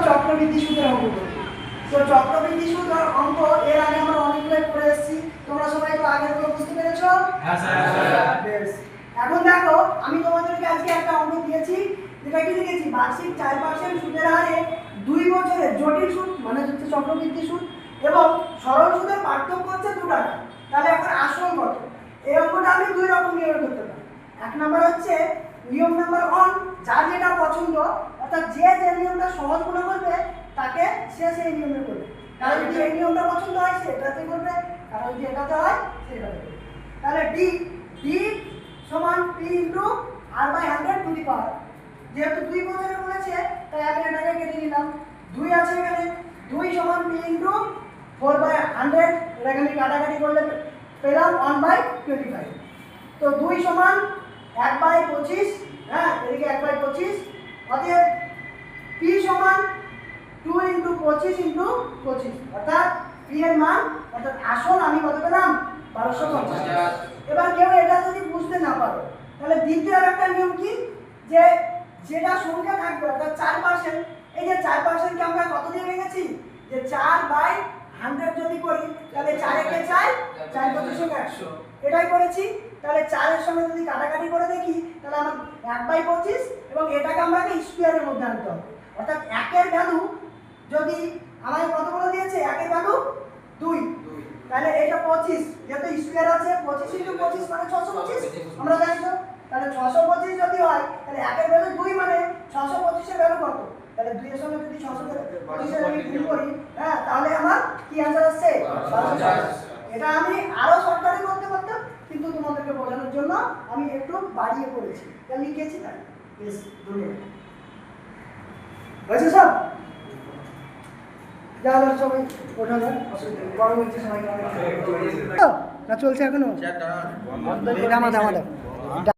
চক্রবৃদ্ধি সুদের অঙ্ক করব। তো চক্রবৃদ্ধি সুদ অঙ্ক এর আগে আমরা অনেকগুলো করে এসেছি, তোমরা সবাই তো আগের গুলো বুঝতে পেরেছো? হ্যাঁ স্যার। বেশ, এখন দেখো আমি তোমাদেরকে আজকে একটা অঙ্ক দিয়েছি, যেটা কি লিখেছি, বার্ষিক 4% সুদের হারে 2 বছরের জটিল সুদ মানে হচ্ছে চক্রবৃদ্ধি সুদ এবং সরল সুদের পার্থক্য হচ্ছে 2 টাকা। তাহলে এখন আসল কত? এই অঙ্কটা আমি দুই রকম নিয়মে করতে পারি। এক নাম্বার হচ্ছে নিয়ম নাম্বার 1, যার যেটা পছন্দ, অর্থাৎ যে যে নিয়মটা সহজ মনে করবে তাকে সে সেই নিয়মে করবে। কারণ যদি এই নিয়মটা পছন্দ হয় সে এটাতে করবে, কারণ যদি এটাতে হয় সে এটাতে করবে। তাহলে ডি সমান p into r/100 to the power, যেহেতু 2 বছরে বলেছে তাই আমি এটাকে কেটে নিলাম। 2 আছে এখানে, 2 সমান p ইনটু 4/100, এটাকে আমি কাটাকাটি করলে পেলাম 1/25। তো 2 সমান 1/25, হ্যাঁ এদিকে 1/25, অতএব p সমান 2 ইনটু 25 ইনটু 25, অর্থাৎ p এর মান অর্থাৎ আসল আমি কত পেলাম 1250। এবার কেউ এটা যদি বুঝতে না পারো তাহলে দ্বিতীয় একটা নিয়ম কি, যে যেটা সংখ্যা থাকবে অর্থাৎ 4%, এই যে 4% কে আমরা কত দিয়ে ভেঙেছি, যে 4/100 যদি করি তাহলে 4 একে 4, 4 25 100, এটাই করেছি। তাহলে 4 এর সঙ্গে যদি কাটাকাটি করে দেখি তাহলে আমার 1/25 এবং এটাকে আমাকে স্কয়ারের মধ্যে আনতে হবে, অর্থাৎ 1 এর ভ্যালু যদি আমাকে কত বলে দিয়েছে, 1 এর ভ্যালু 2, তাহলে এটা 25, যেহেতু স্কয়ার আছে 25 ইনটু 25 মানে 625 আমরা জানি তো। তাহলে 625 যদি হয় তাহলে 1 এর ভ্যালু 2 মানে 625 এর ভ্যালু কত, তাহলে 2 এর সঙ্গে যদি 625 এর আমি গুণ করি, হ্যাঁ তাহলে আমার কি आंसर আসছে 1250। এটা আমি আরো শর্টকাটে করতে পারতাম, কিন্তু তোমাদেরকে বোঝানোর জন্য আমি একটু বাড়িয়ে করেছি, এটা লিখেছি তাই। বেশ, ধন্যবাদ। হয়েছে সব? যা সবাই ওঠা যাক, অসুবিধা নেই, গরম হচ্ছে সবাই। না চলছে এখনো? দামাদা